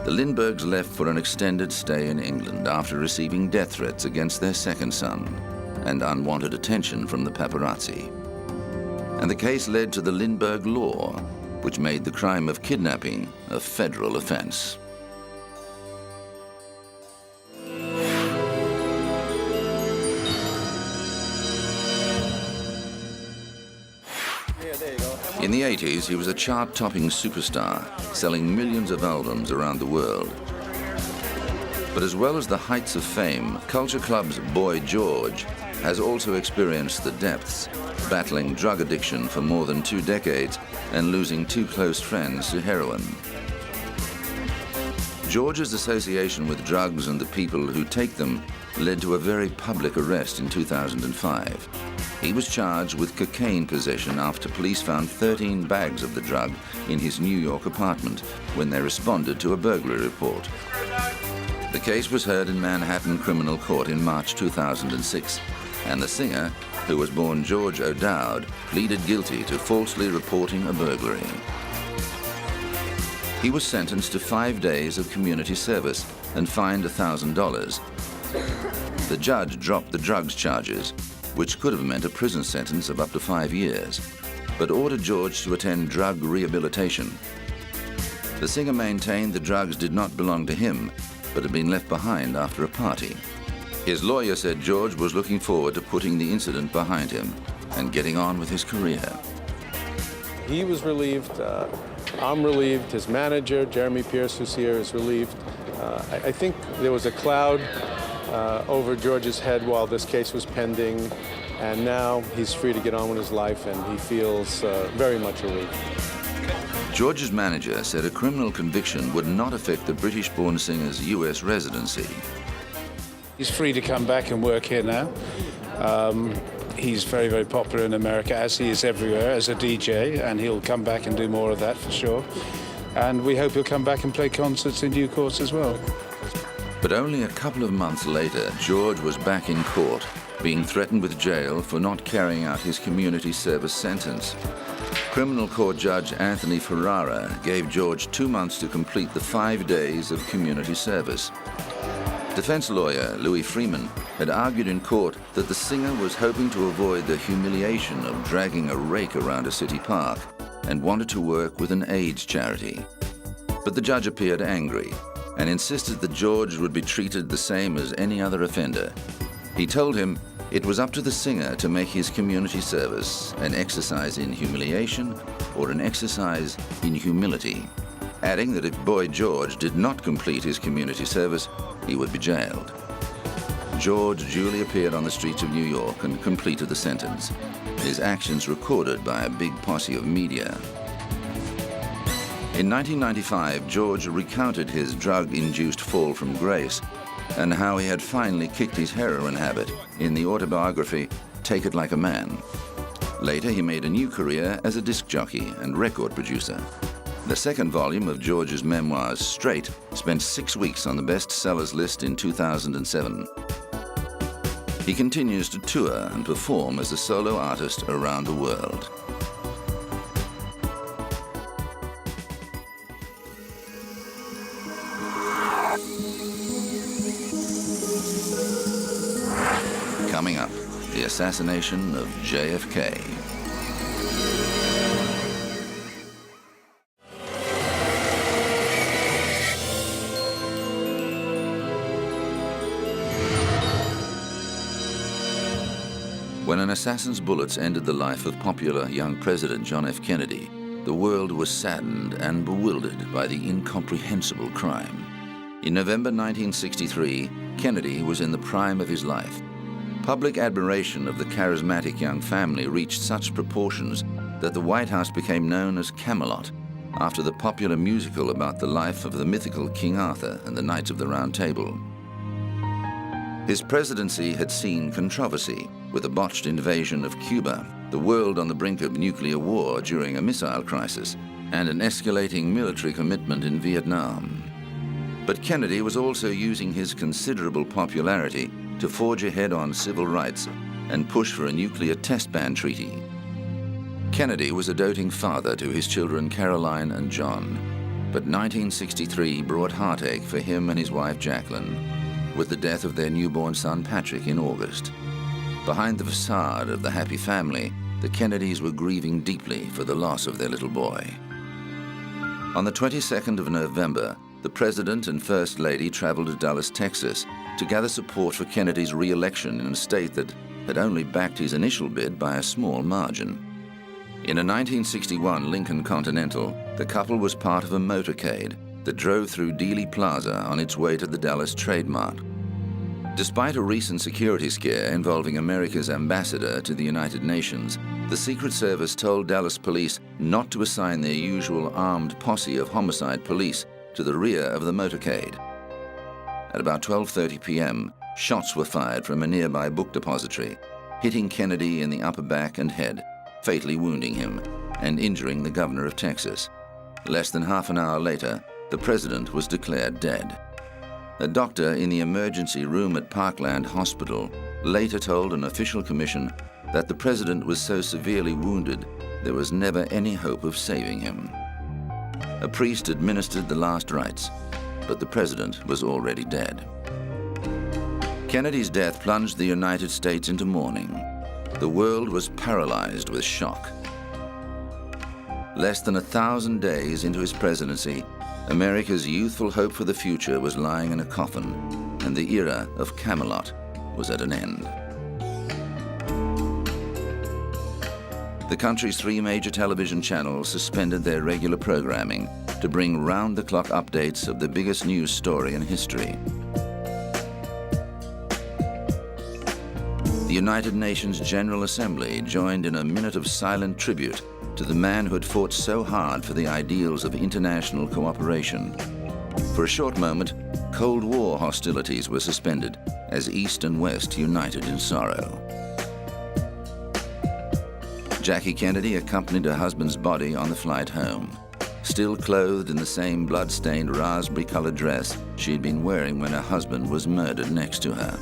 The Lindberghs left for an extended stay in England after receiving death threats against their second son and unwanted attention from the paparazzi. And the case led to the Lindbergh Law, which made the crime of kidnapping a federal offense. In the 80s, he was a chart-topping superstar, selling millions of albums around the world. But as well as the heights of fame, Culture Club's Boy George has also experienced the depths, battling drug addiction for more than 2 decades and losing 2 close friends to heroin. George's association with drugs and the people who take them led to a very public arrest in 2005. He was charged with cocaine possession after police found 13 bags of the drug in his New York apartment when they responded to a burglary report. The case was heard in Manhattan Criminal Court in March 2006, and the singer, who was born George O'Dowd, pleaded guilty to falsely reporting a burglary. He was sentenced to 5 days of community service and fined $1,000. The judge dropped the drugs charges, which could have meant a prison sentence of up to 5 years, but ordered George to attend drug rehabilitation. The singer maintained the drugs did not belong to him, but had been left behind after a party. His lawyer said George was looking forward to putting the incident behind him and getting on with his career. He was relieved. I'm relieved. His manager, Jeremy Pierce, who's here, is relieved. I think there was a cloud over George's head while this case was pending, and now he's free to get on with his life, and he feels very much relieved. George's manager said a criminal conviction would not affect the British-born singer's US residency. He's free to come back and work here now. He's very, very popular in America, as he is everywhere, as a DJ, and he'll come back and do more of that for sure. And we hope he'll come back and play concerts in due course as well. But only a couple of months later, George was back in court, being threatened with jail for not carrying out his community service sentence. Criminal court judge Anthony Ferrara gave George 2 months to complete the 5 days of community service. Defense lawyer Louis Freeman had argued in court that the singer was hoping to avoid the humiliation of dragging a rake around a city park and wanted to work with an AIDS charity. But the judge appeared angry and insisted that George would be treated the same as any other offender. He told him it was up to the singer to make his community service an exercise in humiliation or an exercise in humility, adding that if Boy George did not complete his community service, he would be jailed. George duly appeared on the streets of New York and completed the sentence, his actions recorded by a big posse of media. In 1995, George recounted his drug-induced fall from grace and how he had finally kicked his heroin habit in the autobiography, Take It Like a Man. Later, he made a new career as a disc jockey and record producer. The second volume of George's memoirs, Straight, spent 6 weeks on the bestsellers list in 2007. He continues to tour and perform as a solo artist around the world. Coming up, the assassination of JFK. When an assassin's bullets ended the life of popular young President John F. Kennedy, the world was saddened and bewildered by the incomprehensible crime. In November 1963, Kennedy was in the prime of his life. Public admiration of the charismatic young family reached such proportions that the White House became known as Camelot, after the popular musical about the life of the mythical King Arthur and the Knights of the Round Table. His presidency had seen controversy, with a botched invasion of Cuba, the world on the brink of nuclear war during a missile crisis, and an escalating military commitment in Vietnam. But Kennedy was also using his considerable popularity to forge ahead on civil rights and push for a nuclear test ban treaty. Kennedy was a doting father to his children Caroline and John. But 1963 brought heartache for him and his wife Jacqueline, with the death of their newborn son Patrick in August. Behind the facade of the happy family, the Kennedys were grieving deeply for the loss of their little boy. On the 22nd of November, the President and First Lady traveled to Dallas, Texas, to gather support for Kennedy's re-election in a state that had only backed his initial bid by a small margin. In a 1961 Lincoln Continental, the couple was part of a motorcade that drove through Dealey Plaza on its way to the Dallas Trade Mart. Despite a recent security scare involving America's ambassador to the United Nations, the Secret Service told Dallas police not to assign their usual armed posse of homicide police to the rear of the motorcade. At about 12:30 p.m., shots were fired from a nearby book depository, hitting Kennedy in the upper back and head, fatally wounding him and injuring the governor of Texas. Less than half an hour later, the president was declared dead. A doctor in the emergency room at Parkland Hospital later told an official commission that the president was so severely wounded there was never any hope of saving him. A priest administered the last rites, but the president was already dead. Kennedy's death plunged the United States into mourning. The world was paralyzed with shock. Less than 1,000 days into his presidency, America's youthful hope for the future was lying in a coffin, and the era of Camelot was at an end. The country's 3 major television channels suspended their regular programming to bring round-the-clock updates of the biggest news story in history. The United Nations General Assembly joined in a minute of silent tribute to the man who had fought so hard for the ideals of international cooperation. For a short moment, Cold War hostilities were suspended as East and West united in sorrow. Jackie Kennedy accompanied her husband's body on the flight home, still clothed in the same blood-stained raspberry-colored dress she had been wearing when her husband was murdered next to her.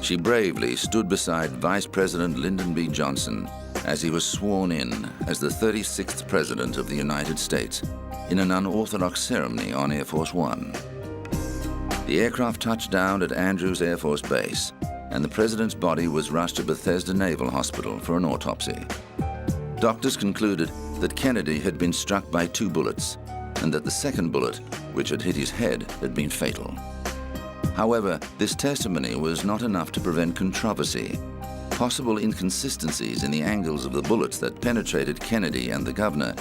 She bravely stood beside Vice President Lyndon B. Johnson as he was sworn in as the 36th President of the United States in an unorthodox ceremony on Air Force One. The aircraft touched down at Andrews Air Force Base, and the President's body was rushed to Bethesda Naval Hospital for an autopsy. Doctors concluded that Kennedy had been struck by 2 bullets, and that the second bullet, which had hit his head, had been fatal. However, this testimony was not enough to prevent controversy. Possible inconsistencies in the angles of the bullets that penetrated Kennedy and the governor,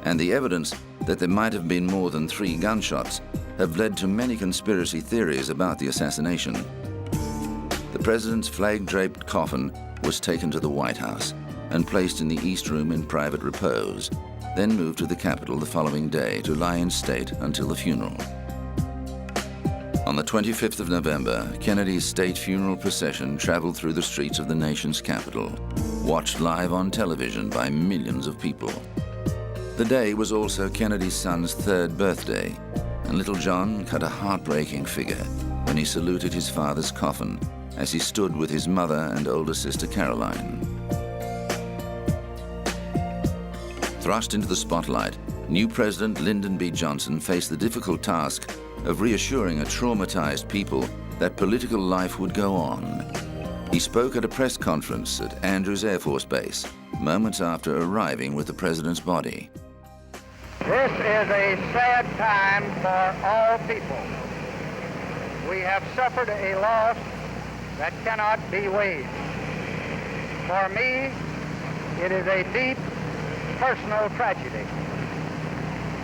and the evidence that there might have been more than 3 gunshots, have led to many conspiracy theories about the assassination. The president's flag-draped coffin was taken to the White House and placed in the East Room in private repose, then moved to the Capitol the following day to lie in state until the funeral. On the 25th of November, Kennedy's state funeral procession traveled through the streets of the nation's capital, watched live on television by millions of people. The day was also Kennedy's son's 3rd birthday, and little John cut a heartbreaking figure when he saluted his father's coffin as he stood with his mother and older sister Caroline. Thrust into the spotlight, new President Lyndon B. Johnson faced the difficult task of reassuring a traumatized people that political life would go on. He spoke at a press conference at Andrews Air Force Base, moments after arriving with the president's body. This is a sad time for all people. We have suffered a loss that cannot be weighed. For me, it is a deep personal tragedy.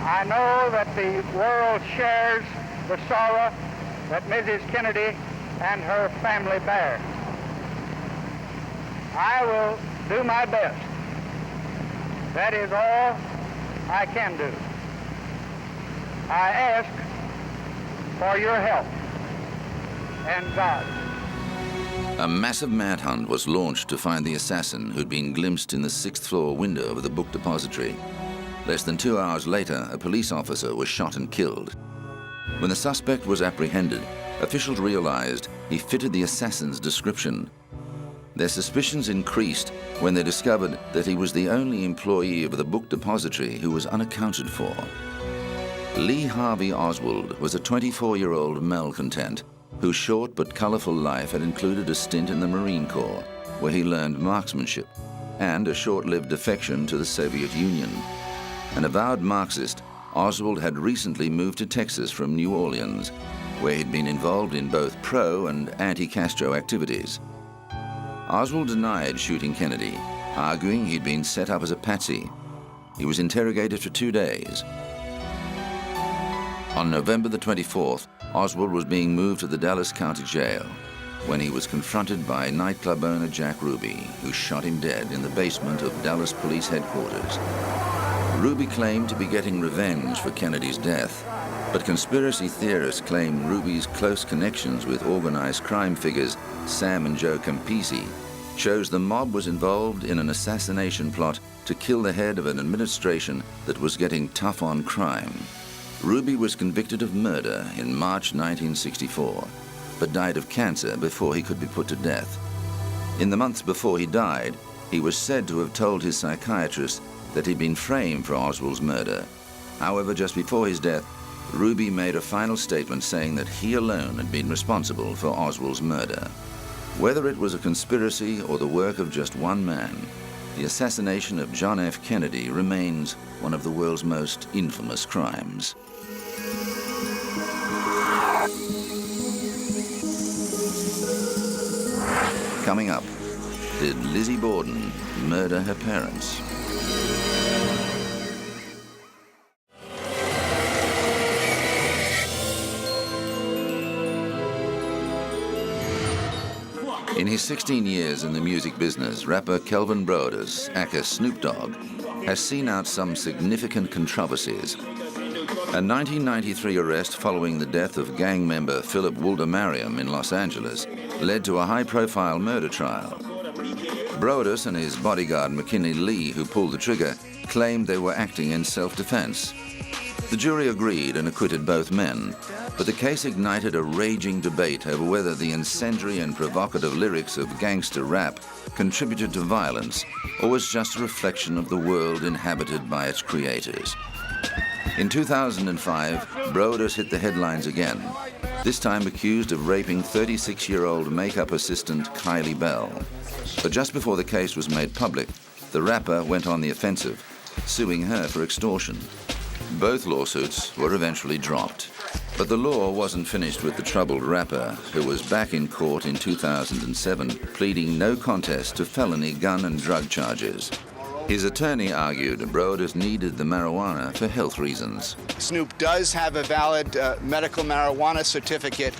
I know that the world shares the sorrow that Mrs. Kennedy and her family bear. I will do my best. That is all I can do. I ask for your help and God. A massive manhunt was launched to find the assassin who'd been glimpsed in the 6th floor window of the book depository. Less than 2 hours later, a police officer was shot and killed. When the suspect was apprehended, officials realized he fitted the assassin's description. Their suspicions increased when they discovered that he was the only employee of the book depository who was unaccounted for. Lee Harvey Oswald was a 24-year-old malcontent whose short but colorful life had included a stint in the Marine Corps, where he learned marksmanship, and a short-lived defection to the Soviet Union. An avowed Marxist, Oswald had recently moved to Texas from New Orleans, where he'd been involved in both pro- and anti-Castro activities. Oswald denied shooting Kennedy, arguing he'd been set up as a patsy. He was interrogated for 2 days. On November the 24th, Oswald was being moved to the Dallas County Jail when he was confronted by nightclub owner Jack Ruby, who shot him dead in the basement of Dallas Police Headquarters. Ruby claimed to be getting revenge for Kennedy's death, but conspiracy theorists claim Ruby's close connections with organized crime figures Sam and Joe Campisi shows the mob was involved in an assassination plot to kill the head of an administration that was getting tough on crime. Ruby was convicted of murder in March 1964, but died of cancer before he could be put to death. In the months before he died, he was said to have told his psychiatrist that he'd been framed for Oswald's murder. However, just before his death, Ruby made a final statement saying that he alone had been responsible for Oswald's murder. Whether it was a conspiracy or the work of just one man, the assassination of John F. Kennedy remains one of the world's most infamous crimes. Coming up, did Lizzie Borden murder her parents? In his 16 years in the music business, rapper Kelvin Brodus, aka Snoop Dogg, has seen out some significant controversies. A 1993 arrest following the death of gang member Philip Wulder-Mariam in Los Angeles led to a high-profile murder trial. Brodus and his bodyguard McKinley Lee, who pulled the trigger, claimed they were acting in self-defense. The jury agreed and acquitted both men, but the case ignited a raging debate over whether the incendiary and provocative lyrics of gangster rap contributed to violence or was just a reflection of the world inhabited by its creators. In 2005, Brodus hit the headlines again, this time accused of raping 36-year-old makeup assistant Kylie Bell. But just before the case was made public, the rapper went on the offensive, suing her for extortion. Both lawsuits were eventually dropped. But the law wasn't finished with the troubled rapper, who was back in court in 2007, pleading no contest to felony gun and drug charges. His attorney argued Brodus needed the marijuana for health reasons. Snoop does have a valid medical marijuana certificate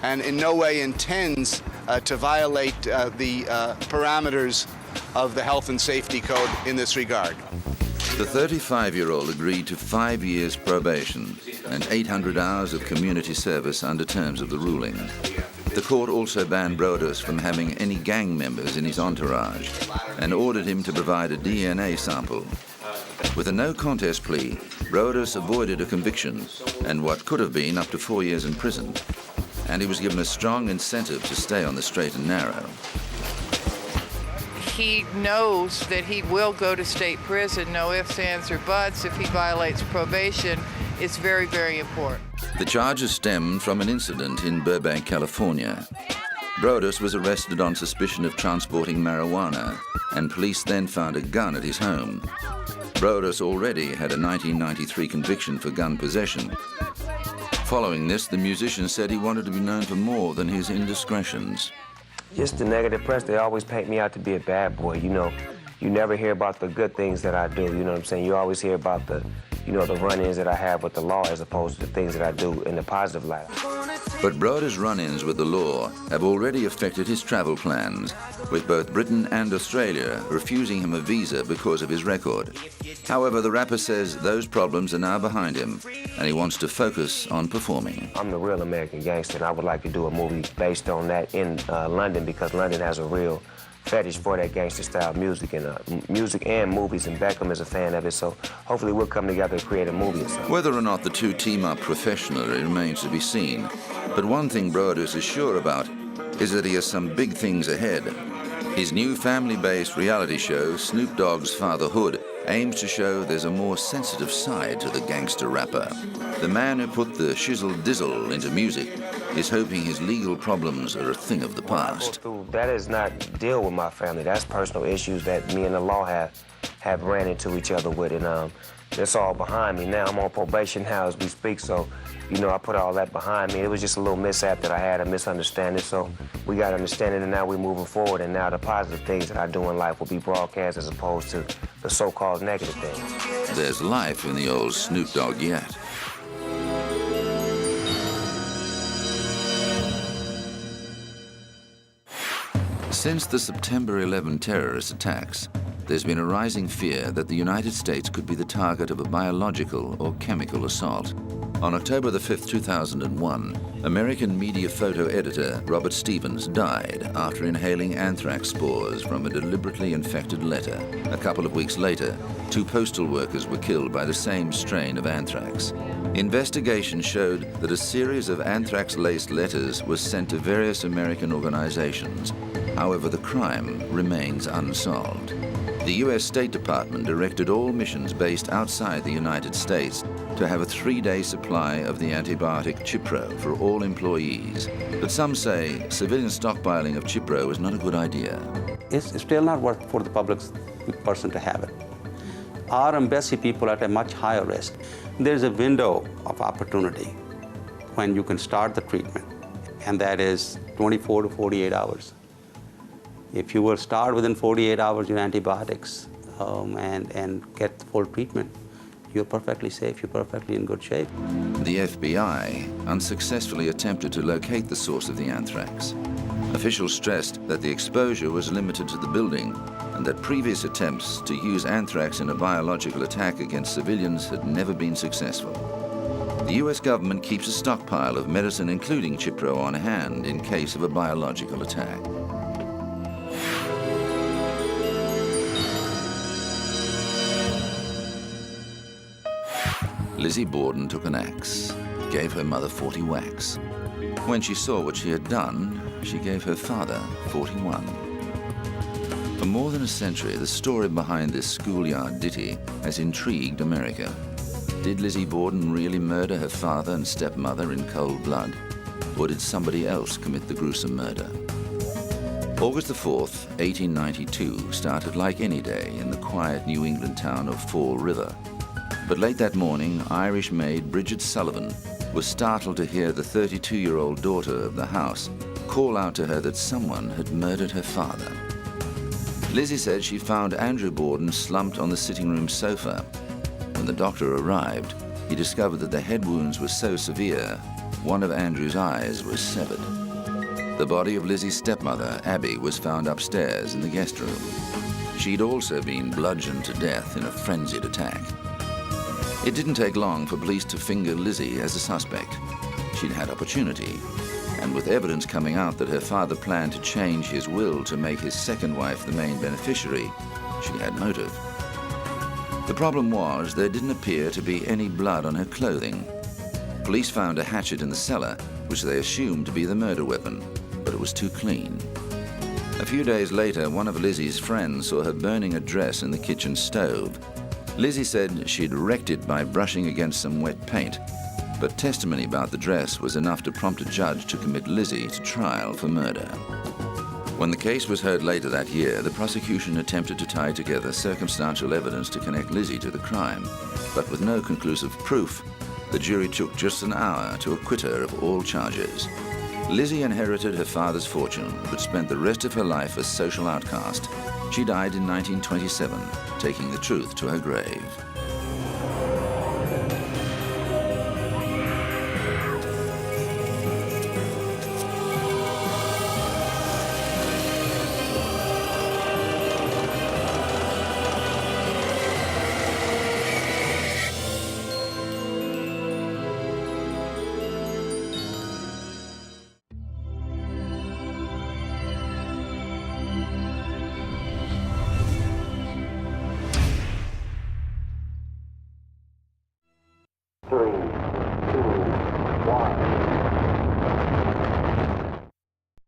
and in no way intends to violate the parameters of the health and safety code in this regard. The 35-year-old agreed to 5 years probation and 800 hours of community service under terms of the ruling. The court also banned Brodus from having any gang members in his entourage and ordered him to provide a DNA sample. With a no-contest plea, Brodus avoided a conviction and what could have been up to 4 years in prison, and he was given a strong incentive to stay on the straight and narrow. He knows that he will go to state prison, no ifs, ands, or buts, if he violates probation. It's very, very important. The charges stemmed from an incident in Burbank, California. Brodus was arrested on suspicion of transporting marijuana, and police then found a gun at his home. Brodus already had a 1993 conviction for gun possession. Following this, the musician said he wanted to be known for more than his indiscretions. Just the negative press, they always paint me out to be a bad boy, you know. You never hear about the good things that I do, you know what I'm saying? You always hear about the run-ins that I have with the law as opposed to the things that I do in the positive light. But Brodus' run-ins with the law have already affected his travel plans, with both Britain and Australia refusing him a visa because of his record. However, the rapper says those problems are now behind him, and he wants to focus on performing. I'm the real American gangster, and I would like to do a movie based on that in London, because London has a real fetish for that gangster-style music and movies, and Beckham is a fan of it, so hopefully we'll come together and create a movie or something. Whether or not the two team up professionally remains to be seen, but one thing Brodus is sure about is that he has some big things ahead. His new family-based reality show, Snoop Dogg's Fatherhood, aims to show there's a more sensitive side to the gangster rapper. The man who put the shizzle-dizzle into music is hoping his legal problems are a thing of the past. That is not deal with my family. That's personal issues that me and the law have ran into each other with, and that's all behind me now. I'm on probation now as we speak, so, you know, I put all that behind me. It was just a little mishap that I had, a misunderstanding, so we got understanding, and now we're moving forward, and now the positive things that I do in life will be broadcast as opposed to the so-called negative things. There's life in the old Snoop Dogg yet. Since the September 11 terrorist attacks, there's been a rising fear that the United States could be the target of a biological or chemical assault. On October the 5th, 2001, American media photo editor Robert Stevens died after inhaling anthrax spores from a deliberately infected letter. A couple of weeks later, 2 postal workers were killed by the same strain of anthrax. Investigation showed that a series of anthrax-laced letters was sent to various American organizations. However, the crime remains unsolved. The U.S. State Department directed all missions based outside the United States to have a 3-day supply of the antibiotic Cipro for all employees. But some say civilian stockpiling of Cipro is not a good idea. It's still not worth for the public person to have it. Our embassy people are at a much higher risk. There's a window of opportunity when you can start the treatment, and that is 24 to 48 hours. If you will start within 48 hours your antibiotics and get the full treatment, you're perfectly safe, you're perfectly in good shape. The FBI unsuccessfully attempted to locate the source of the anthrax. Officials stressed that the exposure was limited to the building and that previous attempts to use anthrax in a biological attack against civilians had never been successful. The U.S. government keeps a stockpile of medicine, including Cipro, on hand in case of a biological attack. Lizzie Borden took an axe, gave her mother 40 whacks. When she saw what she had done, she gave her father 41. For more than a century, the story behind this schoolyard ditty has intrigued America. Did Lizzie Borden really murder her father and stepmother in cold blood? Or did somebody else commit the gruesome murder? August the 4th, 1892 started like any day in the quiet New England town of Fall River. But late that morning, Irish maid Bridget Sullivan was startled to hear the 32-year-old daughter of the house call out to her that someone had murdered her father. Lizzie said she found Andrew Borden slumped on the sitting room sofa. When the doctor arrived, he discovered that the head wounds were so severe, one of Andrew's eyes was severed. The body of Lizzie's stepmother, Abby, was found upstairs in the guest room. She'd also been bludgeoned to death in a frenzied attack. It didn't take long for police to finger Lizzie as a suspect. She'd had opportunity, and with evidence coming out that her father planned to change his will to make his second wife the main beneficiary, she had motive. The problem was there didn't appear to be any blood on her clothing. Police found a hatchet in the cellar, which they assumed to be the murder weapon, but it was too clean. A few days later, one of Lizzie's friends saw her burning a dress in the kitchen stove. Lizzie said she'd wrecked it by brushing against some wet paint, but testimony about the dress was enough to prompt a judge to commit Lizzie to trial for murder. When the case was heard later that year, the prosecution attempted to tie together circumstantial evidence to connect Lizzie to the crime, but with no conclusive proof, the jury took just an hour to acquit her of all charges. Lizzie inherited her father's fortune, but spent the rest of her life a social outcast. She died in 1927, taking the truth to her grave. Three.